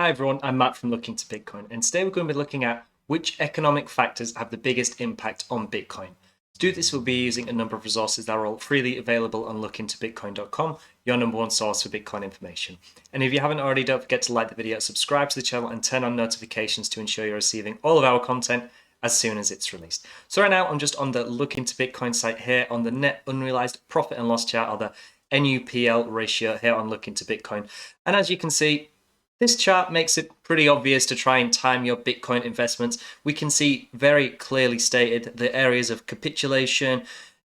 Hi everyone, I'm Matt from Looking to Bitcoin, and today we're going to be looking at which economic factors have the biggest impact on Bitcoin. To do this, we'll be using a number of resources that are all freely available on lookintobitcoin.com, your number one source for Bitcoin information. And if you haven't already, don't forget to like the video, subscribe to the channel, and turn on notifications to ensure you're receiving all of our content as soon as it's released. So right now, I'm just on the Looking to Bitcoin site here on the net unrealized profit and loss chart, or the NUPL ratio here on Looking to Bitcoin. And as you can see, this chart makes it pretty obvious to try and time your Bitcoin investments. We can see very clearly stated the areas of capitulation,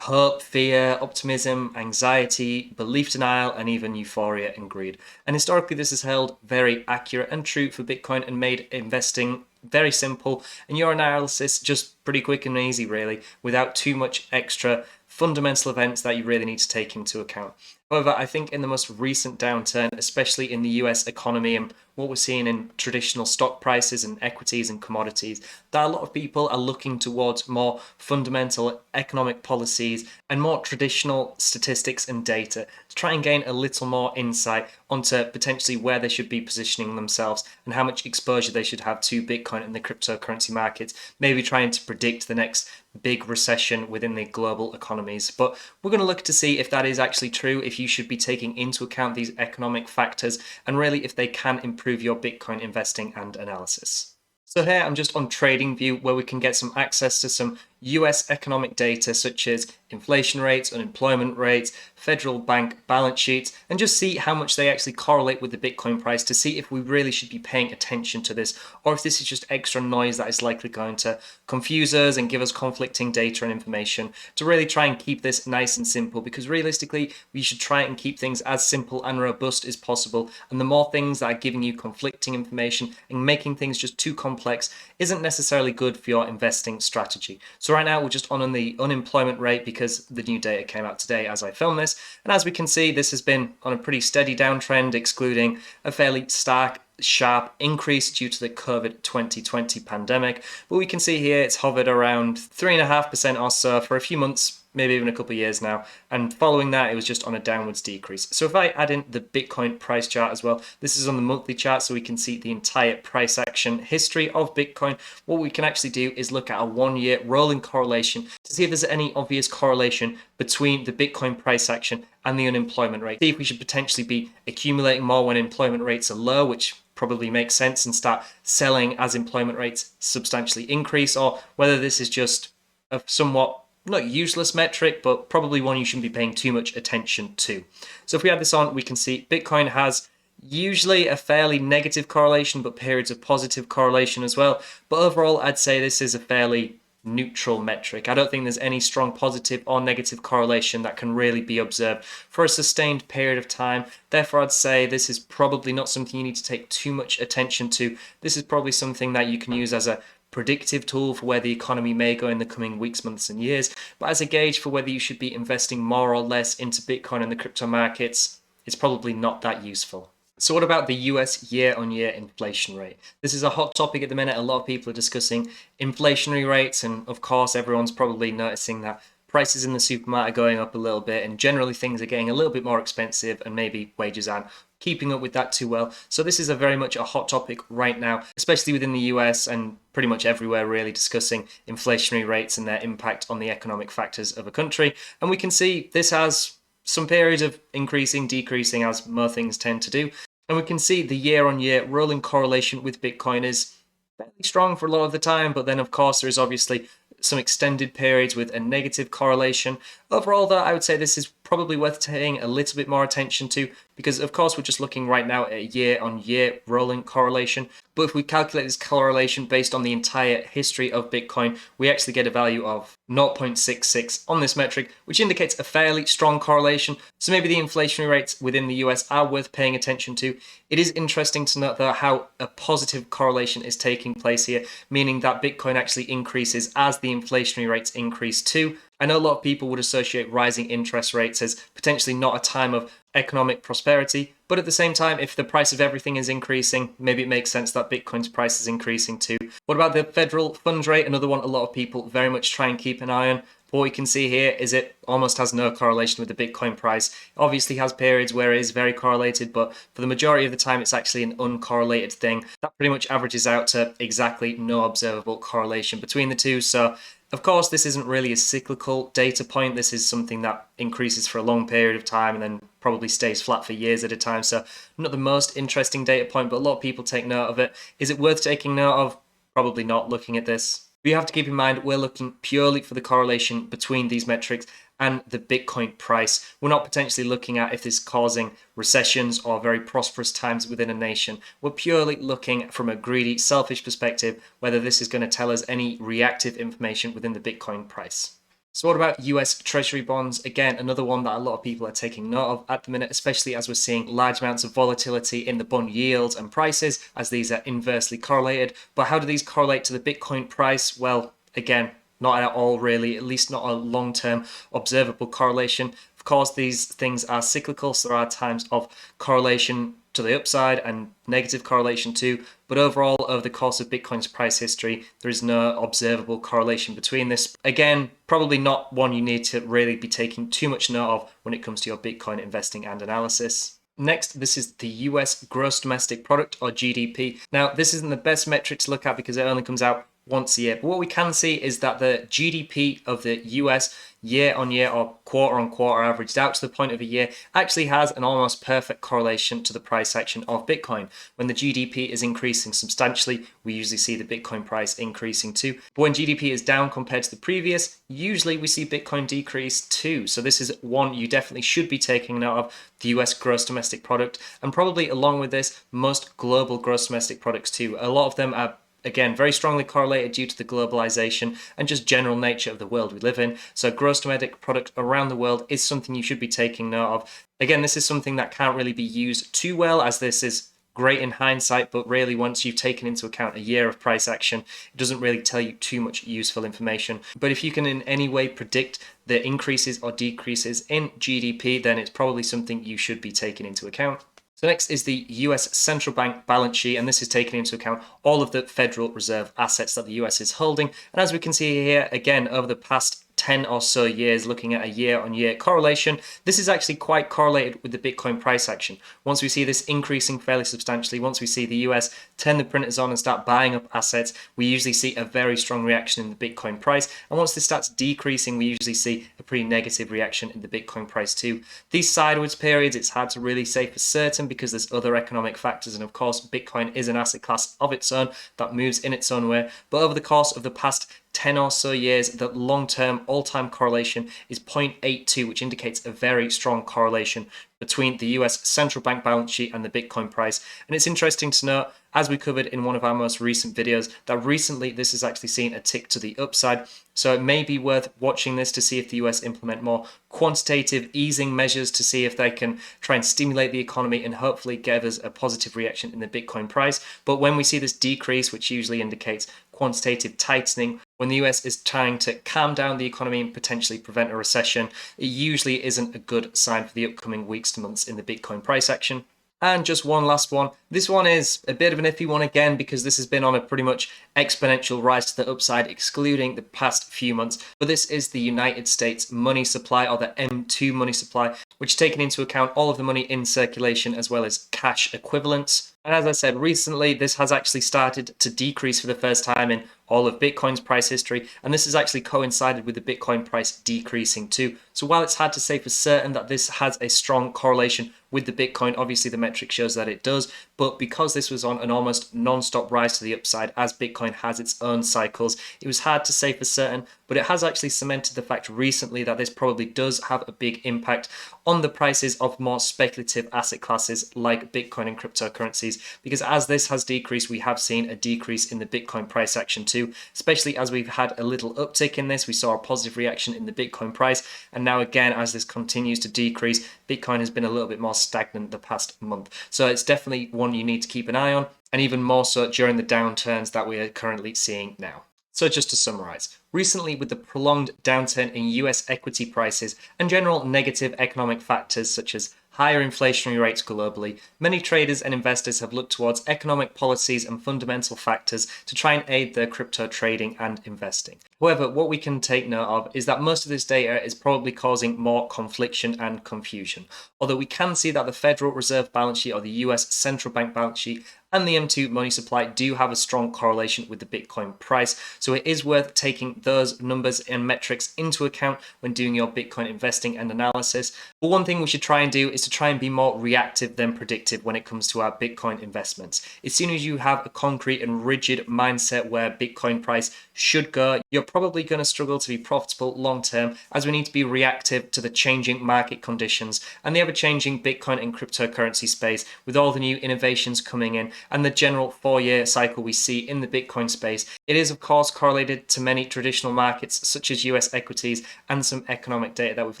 hope, fear, optimism, anxiety, belief denial, and even euphoria and greed. And historically, this is held very accurate and true for Bitcoin and made investing very simple and your analysis just pretty quick and easy, really, without too much extra fundamental events that you really need to take into account. However, I think in the most recent downturn, especially in the US economy and what we're seeing in traditional stock prices and equities and commodities, that a lot of people are looking towards more fundamental economic policies and more traditional statistics and data to try and gain a little more insight onto potentially where they should be positioning themselves and how much exposure they should have to Bitcoin and the cryptocurrency markets, maybe trying to predict the next big recession within the global economies. But we're going to look to see if that is actually true, if you should be taking into account these economic factors, and really if they can improve your Bitcoin investing and analysis. So here I'm just on TradingView, where we can get some access to some US economic data such as inflation rates, unemployment rates, federal bank balance sheets, and just see how much they actually correlate with the Bitcoin price to see if we really should be paying attention to this, or if this is just extra noise that is likely going to confuse us and give us conflicting data and information, to really try and keep this nice and simple, because realistically we should try and keep things as simple and robust as possible, and the more things that are giving you conflicting information and making things just too complex isn't necessarily good for your investing strategy. So right now we're just on the unemployment rate because the new data came out today as I film this, and as we can see, this has been on a pretty steady downtrend, excluding a fairly stark sharp increase due to the COVID 2020 pandemic. But we can see here it's hovered around 3.5% or so for a few months, maybe even a couple of years now, and following that it was just on a downwards decrease. So if I add in the Bitcoin price chart as well, this is on the monthly chart, so we can see the entire price action history of Bitcoin. What we can actually do is look at a 1-year rolling correlation to see if there's any obvious correlation between the Bitcoin price action and the unemployment rate. See if we should potentially be accumulating more when employment rates are low, which probably makes sense, and start selling as employment rates substantially increase, or whether this is just a somewhat not useless metric, but probably one you shouldn't be paying too much attention to. So if we add this on, we can see Bitcoin has usually a fairly negative correlation, but periods of positive correlation as well. But overall, I'd say this is a fairly neutral metric. I don't think there's any strong positive or negative correlation that can really be observed for a sustained period of time. Therefore, I'd say this is probably not something you need to take too much attention to. This is probably something that you can use as a predictive tool for where the economy may go in the coming weeks, months, and years. But as a gauge for whether you should be investing more or less into Bitcoin and the crypto markets, it's probably not that useful. So what about the US year-on-year inflation rate? This is a hot topic at the minute. A lot of people are discussing inflationary rates, and of course everyone's probably noticing that prices in the supermarket are going up a little bit, and generally things are getting a little bit more expensive, and maybe wages aren't keeping up with that too well. So this is a very much a hot topic right now, especially within the US and pretty much everywhere, really, discussing inflationary rates and their impact on the economic factors of a country. And we can see this has some periods of increasing, decreasing, as most things tend to do. And we can see the year-on-year rolling correlation with Bitcoin is fairly strong for a lot of the time, but then of course there is obviously some extended periods with a negative correlation. Overall though, I would say this is probably worth paying a little bit more attention to, because of course we're just looking right now at a year-on-year rolling correlation. But if we calculate this correlation based on the entire history of Bitcoin, we actually get a value of 0.66 on this metric, which indicates a fairly strong correlation. So maybe the inflationary rates within the US are worth paying attention to. It is interesting to note though how a positive correlation is taking place here, meaning that Bitcoin actually increases as the inflationary rates increase too. I know a lot of people would associate rising interest rates as potentially not a time of economic prosperity, but at the same time, if the price of everything is increasing, maybe it makes sense that Bitcoin's price is increasing too. What about the federal funds rate? Another one a lot of people very much try and keep an eye on. But what we can see here is it almost has no correlation with the Bitcoin price. It obviously has periods where it is very correlated, but for the majority of the time, it's actually an uncorrelated thing. That pretty much averages out to exactly no observable correlation between the two. So of course, this isn't really a cyclical data point. This is something that increases for a long period of time and then probably stays flat for years at a time. So not the most interesting data point, but a lot of people take note of it. Is it worth taking note of? Probably not looking at this. But you have to keep in mind, we're looking purely for the correlation between these metrics and the Bitcoin price. We're not potentially looking at if this is causing recessions or very prosperous times within a nation. We're purely looking from a greedy, selfish perspective, whether this is going to tell us any reactive information within the Bitcoin price. So what about US Treasury bonds? Again, another one that a lot of people are taking note of at the minute, especially as we're seeing large amounts of volatility in the bond yields and prices, as these are inversely correlated. But how do these correlate to the Bitcoin price? Well, again, not at all really, at least not a long-term observable correlation. Of course, these things are cyclical, so there are times of correlation to the upside and negative correlation too. But overall, over the course of Bitcoin's price history, there is no observable correlation between this. Again, probably not one you need to really be taking too much note of when it comes to your Bitcoin investing and analysis. Next, this is the US gross domestic product, or GDP. Now, this isn't the best metric to look at because it only comes out once a year. But what we can see is that the GDP of the US year on year or quarter on quarter averaged out to the point of a year actually has an almost perfect correlation to the price action of Bitcoin. When the GDP is increasing substantially, we usually see the Bitcoin price increasing too. But when GDP is down compared to the previous, usually we see Bitcoin decrease too. So this is one you definitely should be taking note of, the US gross domestic product, and probably along with this, most global gross domestic products too. A lot of them are again, very strongly correlated due to the globalization and just general nature of the world we live in. So gross domestic product around the world is something you should be taking note of. Again, this is something that can't really be used too well, as this is great in hindsight, but really once you've taken into account a year of price action, it doesn't really tell you too much useful information. But if you can in any way predict the increases or decreases in GDP, then it's probably something you should be taking into account. So next is the US central bank balance sheet, and this is taking into account all of the Federal Reserve assets that the US is holding. And as we can see here, again, over the past 10 or so years, looking at a year-on-year correlation, this is actually quite correlated with the Bitcoin price action. Once we see this increasing fairly substantially, once we see the US turn the printers on and start buying up assets, we usually see a very strong reaction in the Bitcoin price. And once this starts decreasing, we usually see a pretty negative reaction in the Bitcoin price too. These sideways periods, it's hard to really say for certain because there's other economic factors, and of course Bitcoin is an asset class of its own that moves in its own way. But over the course of the past 10 or so years, the long-term all-time correlation is 0.82, which indicates a very strong correlation between the US central bank balance sheet and the Bitcoin price. And it's interesting to note, as we covered in one of our most recent videos, that recently this has actually seen a tick to the upside. So it may be worth watching this to see if the US implement more quantitative easing measures to see if they can try and stimulate the economy and hopefully give us a positive reaction in the Bitcoin price. But when we see this decrease, which usually indicates quantitative tightening, when the US is trying to calm down the economy and potentially prevent a recession, it usually isn't a good sign for the upcoming weeks to months in the Bitcoin price action. And just one last one. This one is a bit of an iffy one again because this has been on a pretty much exponential rise to the upside, excluding the past few months. But this is the United States money supply, or the M2 money supply, which taken into account all of the money in circulation as well as cash equivalents. And as I said, recently this has actually started to decrease for the first time in all of Bitcoin's price history, and this has actually coincided with the Bitcoin price decreasing too. So while it's hard to say for certain that this has a strong correlation with the Bitcoin, obviously the metric shows that it does, but because this was on an almost non-stop rise to the upside as Bitcoin has its own cycles, it was hard to say for certain, but it has actually cemented the fact recently that this probably does have a big impact on the prices of more speculative asset classes like Bitcoin and cryptocurrencies, because as this has decreased, we have seen a decrease in the Bitcoin price action too, especially as we've had a little uptick in this. We saw a positive reaction in the Bitcoin price, and now again, as this continues to decrease, Bitcoin has been a little bit more stagnant the past month. So it's definitely one you need to keep an eye on, and even more so during the downturns that we are currently seeing now. So just to summarize, recently with the prolonged downturn in US equity prices and general negative economic factors such as higher inflationary rates globally, many traders and investors have looked towards economic policies and fundamental factors to try and aid their crypto trading and investing. However, what we can take note of is that most of this data is probably causing more confliction and confusion. Although we can see that the Federal Reserve balance sheet or the US central bank balance sheet and the M2 money supply do have a strong correlation with the Bitcoin price. So it is worth taking those numbers and metrics into account when doing your Bitcoin investing and analysis. But one thing we should try and do is to try and be more reactive than predictive when it comes to our Bitcoin investments. As soon as you have a concrete and rigid mindset where Bitcoin price should go, you're probably going to struggle to be profitable long term, as we need to be reactive to the changing market conditions and the ever-changing Bitcoin and cryptocurrency space with all the new innovations coming in and the general 4-year cycle we see in the Bitcoin space. It is of course correlated to many traditional markets such as US equities and some economic data that we've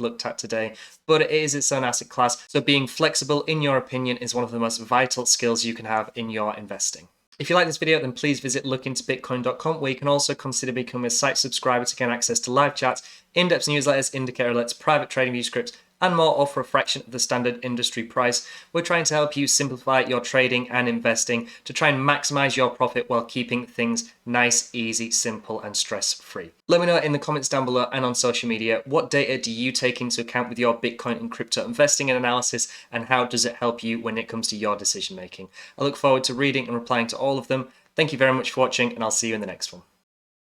looked at today, but it is its own asset class, so being flexible in your opinion is one of the most vital skills you can have in your investing. If you like this video, then please visit lookintobitcoin.com, where you can also consider becoming a site subscriber to gain access to live chats, in-depth newsletters, indicator alerts, private TradingView scripts, and more, all for a fraction of the standard industry price. We're trying to help you simplify your trading and investing to try and maximize your profit while keeping things nice, easy, simple, and stress-free. Let me know in the comments down below and on social media, what data do you take into account with your Bitcoin and crypto investing and analysis, and how does it help you when it comes to your decision making? I look forward to reading and replying to all of them. Thank you very much for watching, and I'll see you in the next one.